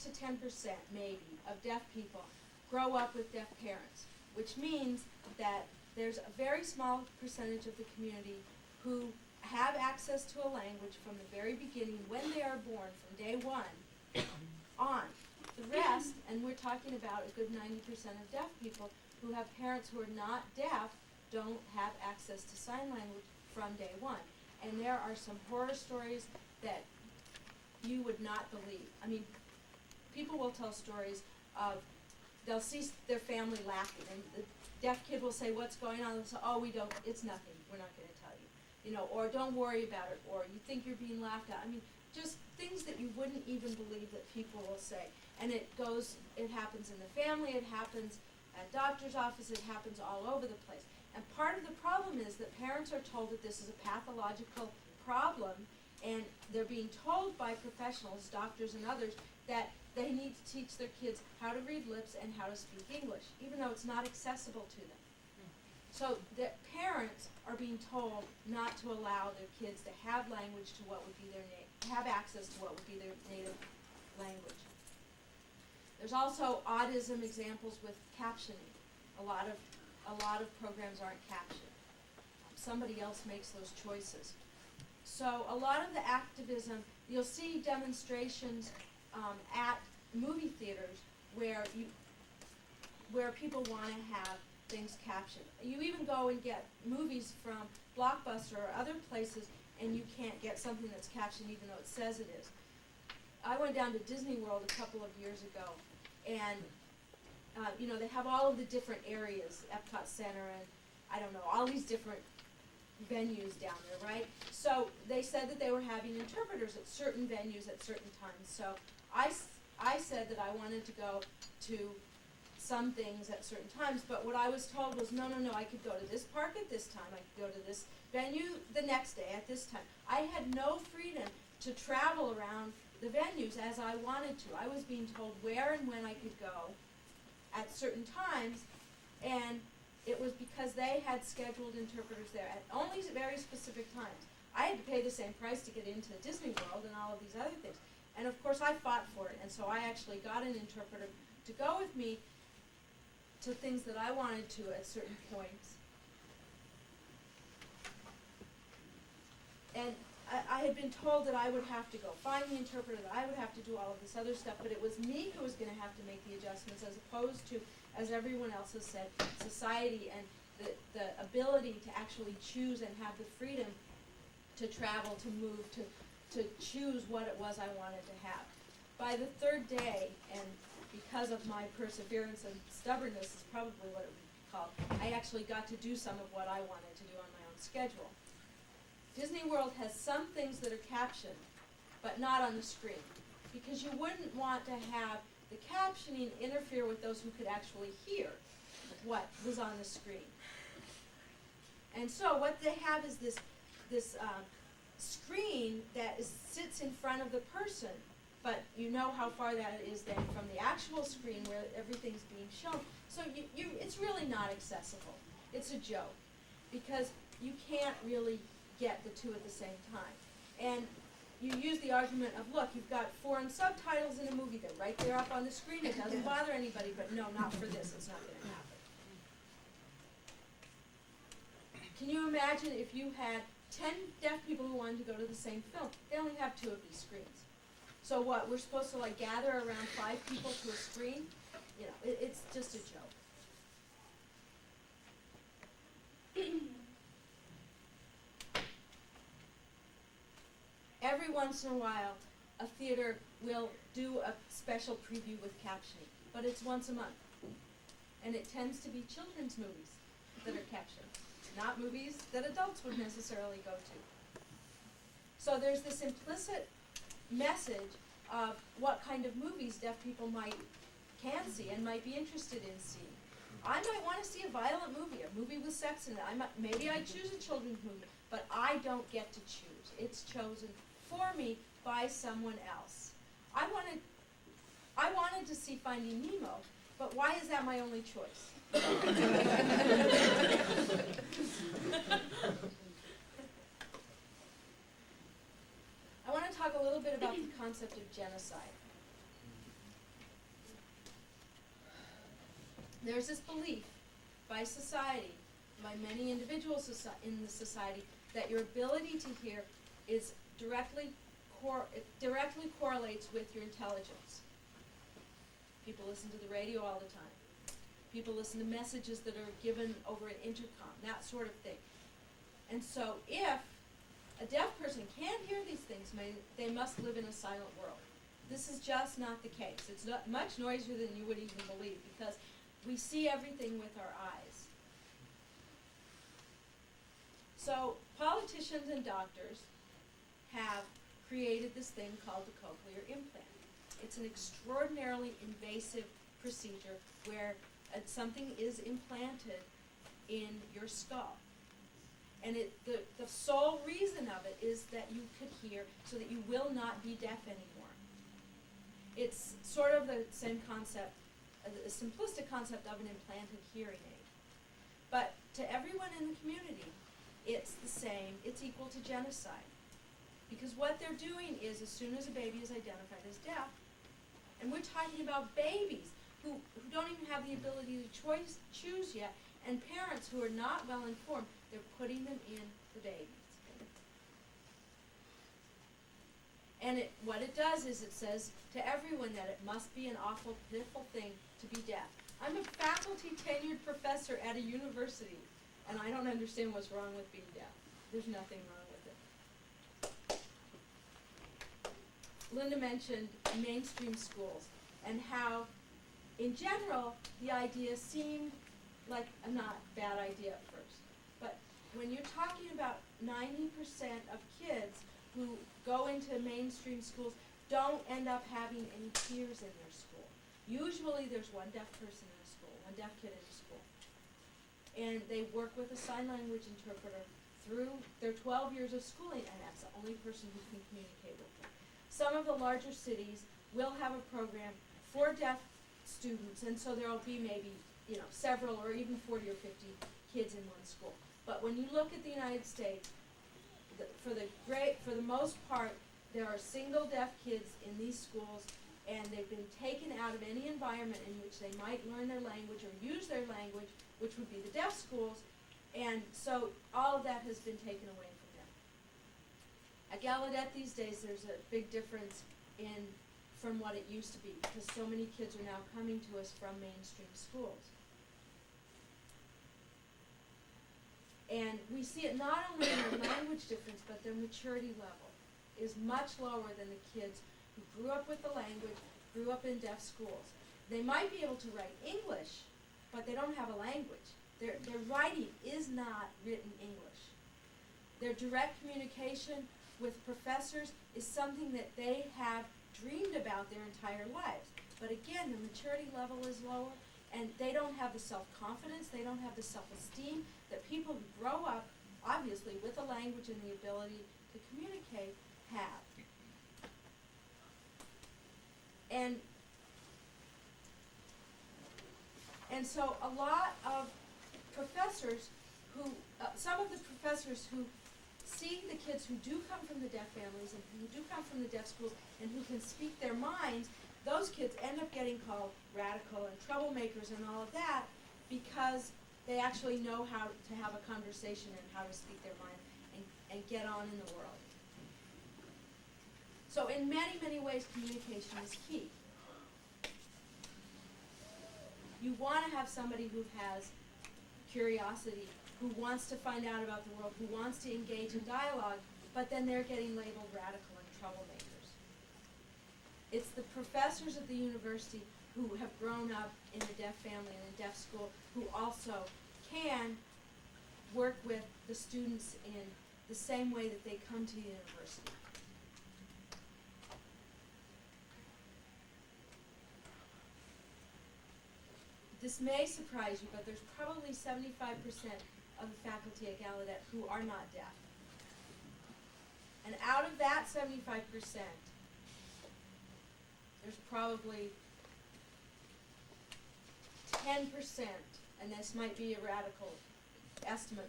to 10% maybe of deaf people grow up with deaf parents, which means that there's a very small percentage of the community who have access to a language from the very beginning when they are born, from day one on. The rest, and we're talking about a good 90% of deaf people who have parents who are not deaf, don't have access to sign language from day one. And there are some horror stories that you would not believe. I mean, people will tell stories of, they'll see their family laughing, and the deaf kid will say, what's going on? They'll say, oh, we don't, it's nothing, we're not going to tell you. You know, or don't worry about it, or you think you're being laughed at. I mean, just things that you wouldn't even believe that people will say. And it happens in the family, it happens at doctor's office, it happens all over the place. And part of the problem is that parents are told that this is a pathological problem, and they're being told by professionals, doctors and others, that they need to teach their kids how to read lips and how to speak English, even though it's not accessible to them. So the parents are being told not to allow their kids to have language to what would be their have access to what would be their native language. There's also autism examples with captioning. A lot of programs aren't captioned. Somebody else makes those choices. So a lot of the activism, you'll see demonstrations at movie theaters where people want to have things captioned. You even go and get movies from Blockbuster or other places, and you can't get something that's captioned even though it says it is. I went down to Disney World a couple of years ago, and they have all of the different areas, Epcot Center, and I don't know, all these different venues down there, right? So they said that they were having interpreters at certain venues at certain times. So I said that I wanted to go to some things at certain times, but what I was told was, no, I could go to this park at this time, I could go to this venue the next day at this time. I had no freedom to travel around the venues as I wanted to. I was being told where and when I could go at certain times, and it was because they had scheduled interpreters there at only very specific times. I had to pay the same price to get into Disney World and all of these other things. And of course I fought for it, and so I actually got an interpreter to go with me to things that I wanted to at certain points. And I had been told that I would have to go find the interpreter, that I would have to do all of this other stuff, but it was me who was going to have to make the adjustments, as opposed to, as everyone else has said, society and the ability to actually choose and have the freedom to travel, to move, to choose what it was I wanted to have. By the third day, and because of my perseverance and stubbornness is probably what it would be called, I actually got to do some of what I wanted to do on my own schedule. Disney World has some things that are captioned, but not on the screen, because you wouldn't want to have the captioning interfere with those who could actually hear what was on the screen. And so what they have is this screen that sits in front of the person, but you know how far that is then from the actual screen where everything's being shown. So it's really not accessible. It's a joke, because you can't really get the two at the same time. And you use the argument of, look, you've got foreign subtitles in a movie, they're right there up on the screen, it doesn't bother anybody, but no, not for this, it's not going to happen. Can you imagine if you had 10 deaf people who wanted to go to the same film? They only have 2 of these screens. So what, we're supposed to gather around 5 people to a screen? It's just a joke. Every once in a while, a theater will do a special preview with captioning, but it's once a month. And it tends to be children's movies that are captioned, not movies that adults would necessarily go to. So there's this implicit message of what kind of movies deaf people can see and might be interested in seeing. I might want to see a violent movie, a movie with sex in it. Maybe I choose a children's movie, but I don't get to choose. It's chosen for me by someone else. I wanted to see Finding Nemo, but why is that my only choice? I want to talk a little bit about the concept of genocide. there's this belief by society, by many individuals in the society, that your ability to hear is it directly correlates with your intelligence. People listen to the radio all the time. People listen to messages that are given over an intercom, that sort of thing. And so if a deaf person can't hear these things, they must live in a silent world. This is just not the case. It's not much noisier than you would even believe, because we see everything with our eyes. So politicians and doctors have created this thing called the cochlear implant. It's an extraordinarily invasive procedure where something is implanted in your skull. And the sole reason of it is that you could hear, so that you will not be deaf anymore. It's sort of the same concept, the simplistic concept of an implanted hearing aid. But to everyone in the community, it's the same, it's equal to genocide. Because what they're doing is, as soon as a baby is identified as deaf, and we're talking about babies who don't even have the ability to choose yet, and parents who are not well informed, they're putting them in the babies. And what it does is it says to everyone that it must be an awful, pitiful thing to be deaf. I'm a faculty tenured professor at a university, and I don't understand what's wrong with being deaf. There's nothing wrong with it. Linda mentioned mainstream schools and how, in general, the idea seemed like a not bad idea at first. But when you're talking about 90% of kids who go into mainstream schools don't end up having any peers in their school. Usually there's one deaf person in a school, one deaf kid in a school. And they work with a sign language interpreter through their 12 years of schooling, and that's the only person who can communicate with them. Some of the larger cities will have a program for deaf students, and so there will be maybe, several or even 40 or 50 kids in one school. But when you look at the United States, for the most part, there are single deaf kids in these schools, and they've been taken out of any environment in which they might learn their language or use their language, which would be the deaf schools, and so all of that has been taken away from them. At Gallaudet these days, there's a big difference from what it used to be, because so many kids are now coming to us from mainstream schools. And we see it not only in their language difference, but their maturity level is much lower than the kids who grew up with the language, grew up in deaf schools. They might be able to write English, but they don't have a language. Their writing is not written English. Their direct communication with professors is something that they have dreamed about their entire lives. But again, the maturity level is lower, and they don't have the self-confidence, they don't have the self-esteem that people who grow up, obviously, with a language and the ability to communicate have. And so a lot of professors some of the professors who see the kids who do come from the deaf families and who do come from the deaf schools and who can speak their minds, those kids end up getting called radical and troublemakers and all of that, because they actually know how to have a conversation and how to speak their mind and get on in the world. So in many, many ways, communication is key. You want to have somebody who has curiosity, who wants to find out about the world, who wants to engage in dialogue, but then they're getting labeled radical and troublemakers. It's the professors at the university who have grown up in a deaf family and a deaf school who also can work with the students in the same way that they come to the university. This may surprise you, but there's probably 75% of the faculty at Gallaudet who are not deaf. And out of that 75%, there's probably 10%, and this might be a radical estimate,